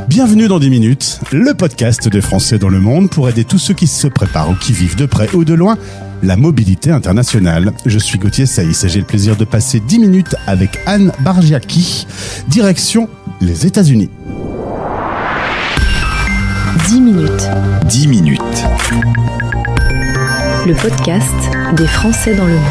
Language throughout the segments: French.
Bienvenue dans 10 minutes, le podcast des Français dans le monde pour aider tous ceux qui se préparent ou qui vivent de près ou de loin la mobilité internationale. Je suis Gauthier Saïs et j'ai le plaisir de passer 10 minutes avec Anne Bargiaki, direction les États-Unis. 10 minutes. 10 minutes. Le podcast des Français dans le monde.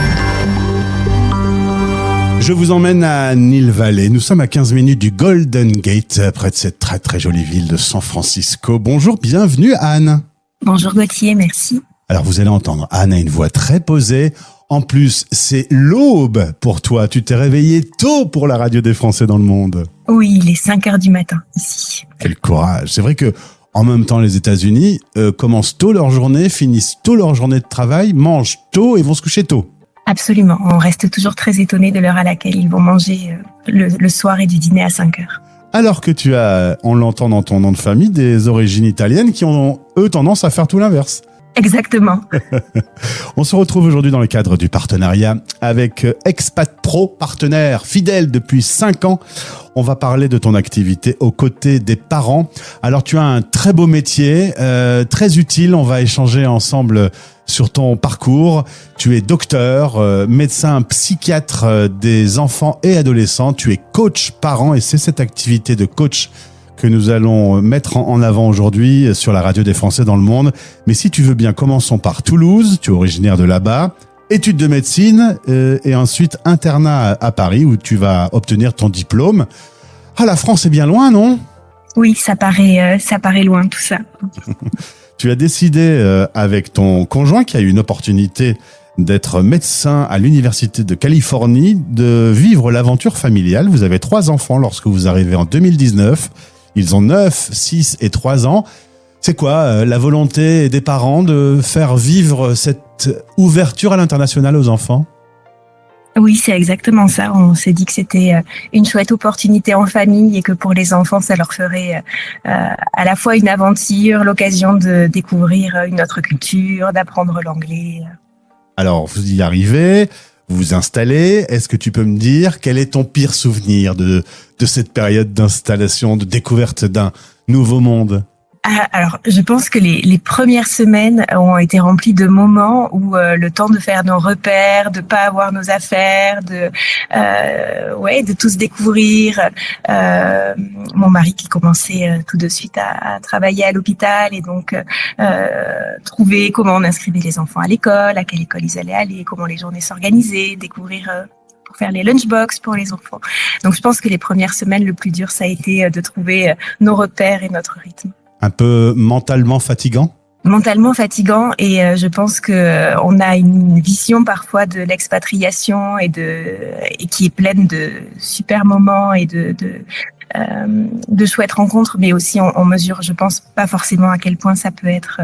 Je vous emmène à Neal Valley. Nous sommes à 15 minutes du Golden Gate, près de cette très très jolie ville de San Francisco. Bonjour, bienvenue Anne. Bonjour Gauthier, merci. Alors vous allez entendre, Anne a une voix très posée. En plus, c'est l'aube pour toi. Tu t'es réveillée tôt pour la radio des Français dans le monde. Oui, il est 5h du matin ici. Quel courage. C'est vrai que en même temps, les États-Unis commencent tôt leur journée, finissent tôt leur journée de travail, mangent tôt et vont se coucher tôt. Absolument. On reste toujours très étonné de l'heure à laquelle ils vont manger le soir et du dîner à 5h. Alors que tu as, on l'entend dans ton nom de famille, des origines italiennes qui ont, eux, tendance à faire tout l'inverse. Exactement. On se retrouve aujourd'hui dans le cadre du partenariat avec Expat Pro, partenaire fidèle depuis 5 ans. On va parler de ton activité aux côtés des parents. Alors tu as un très beau métier, très utile. On va échanger ensemble sur ton parcours. Tu es docteur, médecin, psychiatre des enfants et adolescents. Tu es coach parent et c'est cette activité de coach que nous allons mettre en avant aujourd'hui sur la radio des Français dans le monde. Mais si tu veux bien, commençons par Toulouse. Tu es originaire de là-bas. Études de médecine et ensuite internat à Paris où tu vas obtenir ton diplôme. Ah, la France est bien loin, non ? Oui, ça paraît loin tout ça. Tu as décidé avec ton conjoint qui a eu une opportunité d'être médecin à l'Université de Californie, de vivre l'aventure familiale. Vous avez 3 enfants lorsque vous arrivez en 2019. Ils ont 9, 6 et 3 ans. C'est quoi la volonté des parents de faire vivre cette ouverture à l'international aux enfants ? Oui, c'est exactement ça. On s'est dit que c'était une chouette opportunité en famille et que pour les enfants, ça leur ferait à la fois une aventure, l'occasion de découvrir une autre culture, d'apprendre l'anglais. Alors, vous y arrivez, vous vous installez. Est-ce que tu peux me dire quel est ton pire souvenir de cette période d'installation, de découverte d'un nouveau monde ? Alors, je pense que les premières semaines ont été remplies de moments où le temps de faire nos repères, de pas avoir nos affaires, de tout se découvrir. Mon mari qui commençait tout de suite à travailler à l'hôpital et donc trouver comment on inscrivait les enfants à l'école, à quelle école ils allaient aller, comment les journées s'organisaient, découvrir pour faire les lunchbox pour les enfants. Donc, je pense que les premières semaines, le plus dur, ça a été de trouver nos repères et notre rythme. Un peu mentalement fatigant ? Mentalement fatigant et je pense que on a une vision parfois de l'expatriation et qui est pleine de super moments et de chouettes rencontres, mais aussi on mesure, je pense, pas forcément à quel point ça peut être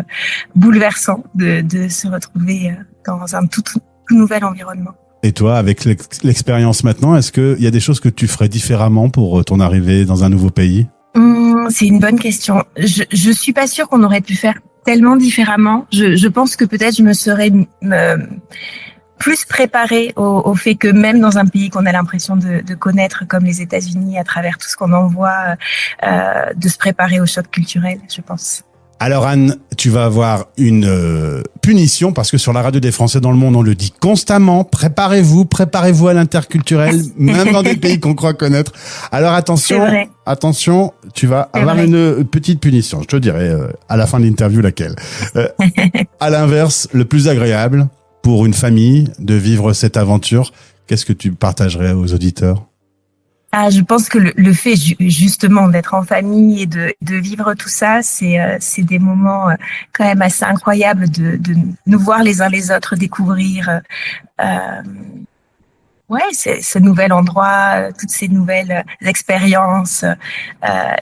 bouleversant de se retrouver dans un tout nouvel environnement. Et toi, avec l'expérience maintenant, est-ce qu'il y a des choses que tu ferais différemment pour ton arrivée dans un nouveau pays ? C'est une bonne question. Je suis pas sûre qu'on aurait pu faire tellement différemment. Je pense que peut-être je me serais plus préparée au fait que même dans un pays qu'on a l'impression de connaître comme les États-Unis à travers tout ce qu'on en voit, de se préparer au choc culturel, je pense. Alors Anne, tu vas avoir une punition parce que sur la radio des Français dans le monde, on le dit constamment. Préparez-vous à l'interculturel, même dans des pays qu'on croit connaître. Alors attention, tu vas avoir une petite punition. Je te dirai à la fin de l'interview laquelle. À l'inverse, le plus agréable pour une famille de vivre cette aventure, qu'est-ce que tu partagerais aux auditeurs ? Je pense que le fait justement d'être en famille et de vivre tout ça, c'est des moments quand même assez incroyables de nous voir les uns les autres découvrir ce nouvel endroit, toutes ces nouvelles expériences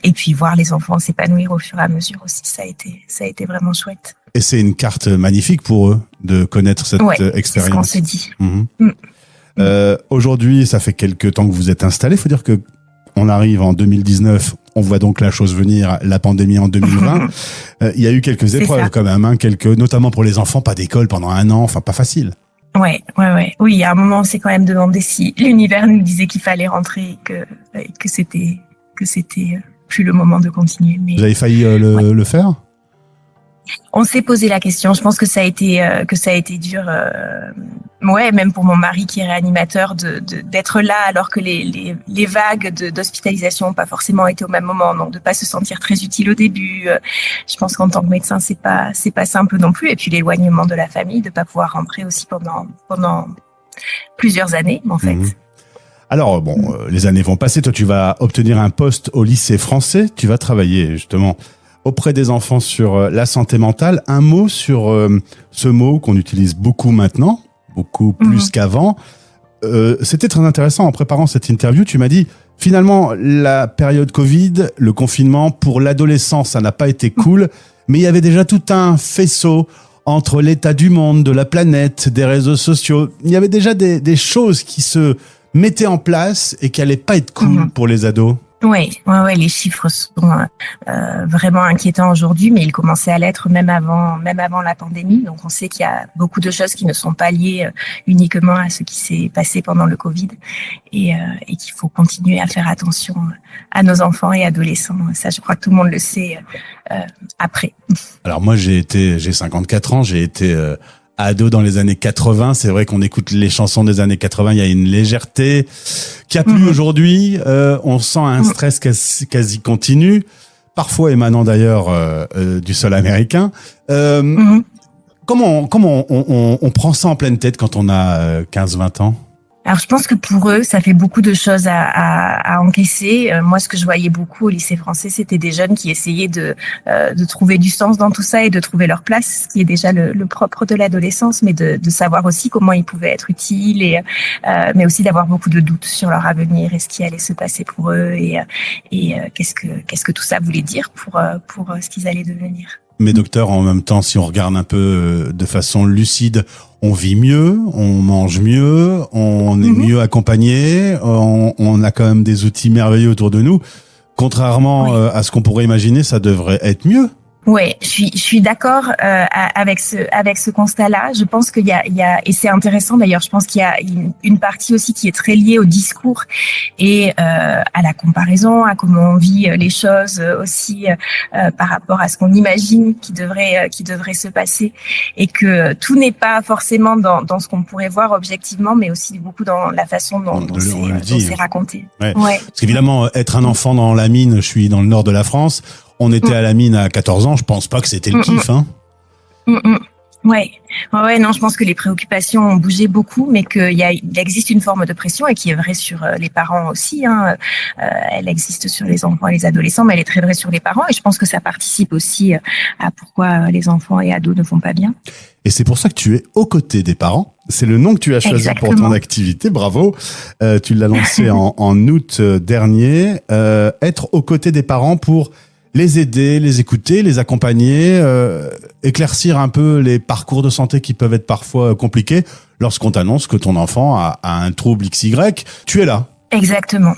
et puis voir les enfants s'épanouir au fur et à mesure aussi, ça a été vraiment chouette. Et c'est une carte magnifique pour eux de connaître cette expérience. C'est ce qu'on s'est dit. Aujourd'hui, ça fait quelques temps que vous êtes installés. Il faut dire que on arrive en 2019. On voit donc la chose venir, la pandémie en 2020. Il y a eu quelques épreuves quand même, notamment pour les enfants, pas d'école pendant 1 an, enfin pas facile. Ouais. Oui, à un moment, on s'est quand même demandé si l'univers nous disait qu'il fallait rentrer et que c'était plus le moment de continuer. Mais vous avez failli le faire? on s'est posé la question. Je pense que ça a été dur. Ouais, même pour mon mari qui est réanimateur, d'être là alors que les vagues d'hospitalisation n'ont pas forcément été au même moment, donc de pas se sentir très utile au début. Je pense qu'en tant que médecin, c'est pas simple non plus. Et puis l'éloignement de la famille, de pas pouvoir rentrer aussi pendant plusieurs années, en fait. Mmh. Alors bon, les années vont passer. Toi, tu vas obtenir un poste au lycée français. Tu vas travailler justement auprès des enfants sur la santé mentale. Un mot sur ce mot qu'on utilise beaucoup maintenant, beaucoup plus qu'avant. C'était très intéressant en préparant cette interview. Tu m'as dit, finalement, la période Covid, le confinement, pour l'adolescence, ça n'a pas été cool, mais il y avait déjà tout un faisceau entre l'état du monde, de la planète, des réseaux sociaux. Il y avait déjà des choses qui se mettaient en place et qui allaient pas être cool pour les ados. Ouais, les chiffres sont vraiment inquiétants aujourd'hui, mais ils commençaient à l'être même avant la pandémie. Donc on sait qu'il y a beaucoup de choses qui ne sont pas liées uniquement à ce qui s'est passé pendant le Covid et qu'il faut continuer à faire attention à nos enfants et adolescents. Ça, je crois que tout le monde le sait après. Alors moi, j'ai 54 ans, j'ai été ado dans les années 80, c'est vrai qu'on écoute les chansons des années 80, il y a une légèreté qu'il n'y a plus aujourd'hui. On sent un stress quasi continu, parfois émanant d'ailleurs du sol américain. Comment on prend ça en pleine tête quand on a 15-20 ans? Alors, je pense que pour eux, ça fait beaucoup de choses à encaisser. Moi, ce que je voyais beaucoup au lycée français, c'était des jeunes qui essayaient de trouver du sens dans tout ça et de trouver leur place, ce qui est déjà le propre de l'adolescence, mais de savoir aussi comment ils pouvaient être utiles mais aussi d'avoir beaucoup de doutes sur leur avenir et ce qui allait se passer pour eux et qu'est-ce que tout ça voulait dire pour ce qu'ils allaient devenir. Mais docteur, en même temps, si on regarde un peu de façon lucide, on vit mieux, on mange mieux, on est mieux accompagné, on a quand même des outils merveilleux autour de nous. Contrairement à ce qu'on pourrait imaginer, ça devrait être mieux. Ouais, je suis d'accord avec ce constat-là. Je pense qu'il y a et c'est intéressant d'ailleurs. Je pense qu'il y a une partie aussi qui est très liée au discours et à la comparaison, à comment on vit les choses aussi par rapport à ce qu'on imagine qui devrait se passer et que tout n'est pas forcément dans ce qu'on pourrait voir objectivement, mais aussi beaucoup dans la façon dont c'est raconté. Ouais. Parce qu'évidemment, être un enfant dans la mine, je suis dans le nord de la France. On était à la mine à 14 ans, je pense pas que c'était le kiff, hein. Ouais, non, je pense que les préoccupations ont bougé beaucoup, mais il existe une forme de pression et qui est vraie sur les parents aussi, hein. Elle existe sur les enfants et les adolescents, mais elle est très vraie sur les parents et je pense que ça participe aussi à pourquoi les enfants et ados ne vont pas bien. Et c'est pour ça que tu es aux côtés des parents. C'est le nom que tu as choisi pour ton activité. Bravo. Tu l'as lancé en août dernier. Être aux côtés des parents pour les aider, les écouter, les accompagner, éclaircir un peu les parcours de santé qui peuvent être parfois compliqués lorsqu'on t'annonce que ton enfant a un trouble XY. Tu es là. Exactement.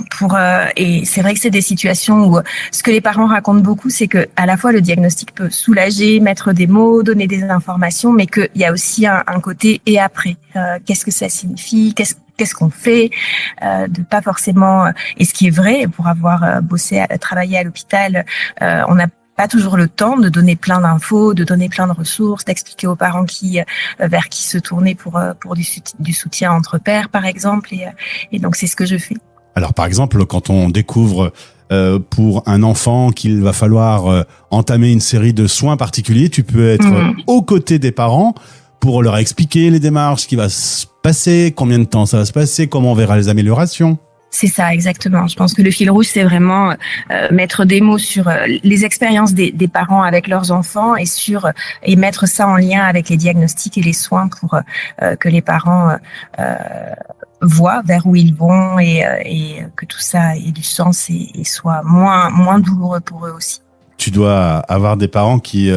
Et c'est vrai que c'est des situations où ce que les parents racontent beaucoup, c'est que à la fois le diagnostic peut soulager, mettre des mots, donner des informations, mais qu'il y a aussi un côté et après. Qu'est-ce que ça signifie? Qu'est-ce qu'on fait, de pas forcément, et ce qui est vrai, pour avoir travaillé à l'hôpital, on n'a pas toujours le temps de donner plein d'infos, de donner plein de ressources, d'expliquer aux parents vers qui se tourner pour du soutien entre pairs, par exemple, et donc c'est ce que je fais. Alors par exemple, quand on découvre pour un enfant qu'il va falloir entamer une série de soins particuliers, tu peux être aux côtés des parents pour leur expliquer les démarches, ce qui va se passer, combien de temps ça va se passer, comment on verra les améliorations. C'est ça, exactement. Je pense que le fil rouge, c'est vraiment mettre des mots sur les expériences des parents avec leurs enfants et mettre ça en lien avec les diagnostics et les soins pour que les parents voient vers où ils vont et que tout ça ait du sens et soit moins douloureux pour eux aussi. Tu dois avoir des parents qui,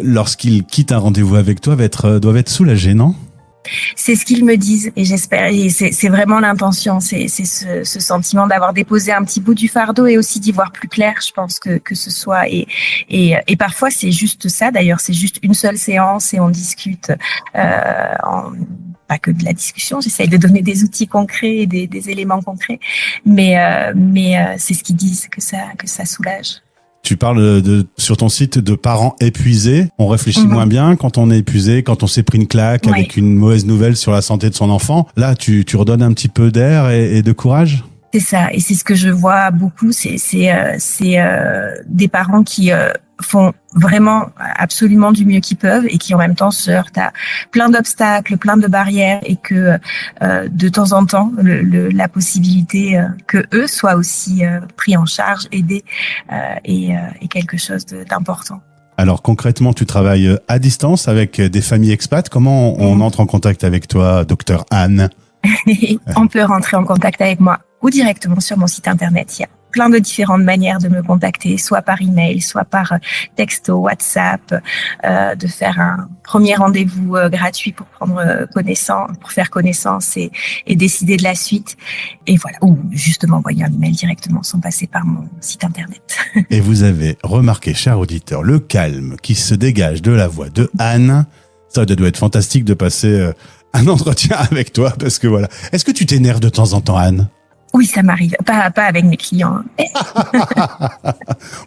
lorsqu'ils quittent un rendez-vous avec toi, doivent être soulagés, non ? C'est ce qu'ils me disent et j'espère, et c'est vraiment l'intention, c'est ce sentiment d'avoir déposé un petit bout du fardeau et aussi d'y voir plus clair, je pense que ce soit et parfois c'est juste ça, d'ailleurs c'est juste une seule séance et on discute pas que de la discussion. J'essaye de donner des outils concrets et des éléments concrets, mais c'est ce qu'ils disent que ça soulage. Tu parles sur ton site de parents épuisés. On réfléchit moins bien quand on est épuisé, quand on s'est pris une claque avec une mauvaise nouvelle sur la santé de son enfant. Là, tu redonnes un petit peu d'air et de courage. C'est ça, et c'est ce que je vois beaucoup. C'est des parents qui font vraiment absolument du mieux qu'ils peuvent et qui en même temps se heurtent à plein d'obstacles, plein de barrières, et que de temps en temps la possibilité que eux soient aussi pris en charge, aidés, est quelque chose d'important. Alors concrètement, tu travailles à distance avec des familles expats. Comment on entre en contact avec toi, docteur Anne? On peut rentrer en contact avec moi ou directement sur mon site internet. Il y a plein de différentes manières de me contacter, soit par email, soit par texto, WhatsApp, de faire un premier rendez-vous gratuit pour faire connaissance et décider de la suite. Et voilà, ou justement envoyer un email directement sans passer par mon site internet. Et vous avez remarqué, cher auditeur, le calme qui se dégage de la voix de Anne. Ça doit être fantastique de passer un entretien avec toi, parce que voilà. Est-ce que tu t'énerves de temps en temps, Anne? Oui, ça m'arrive. Pas avec mes clients.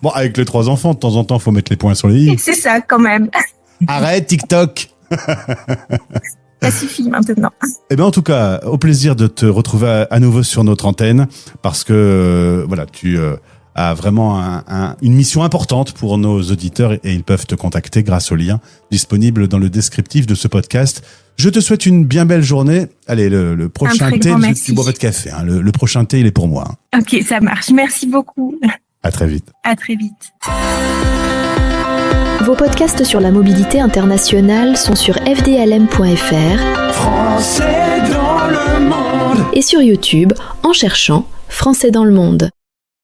Bon, avec les 3 enfants, de temps en temps, faut mettre les points sur les i. C'est ça, quand même. Arrête, TikTok. Ça suffit maintenant. Eh bien, en tout cas, au plaisir de te retrouver à nouveau sur notre antenne, parce que voilà, tu a vraiment une mission importante pour nos auditeurs et ils peuvent te contacter grâce au lien disponible dans le descriptif de ce podcast. Je te souhaite une bien belle journée. Allez, le prochain thé, tu bois votre café. Hein. Le prochain thé, il est pour moi. Ok, ça marche. Merci beaucoup. À très vite. À très vite. Vos podcasts sur la mobilité internationale sont sur fdlm.fr Français dans le monde. Et sur YouTube en cherchant Français dans le monde.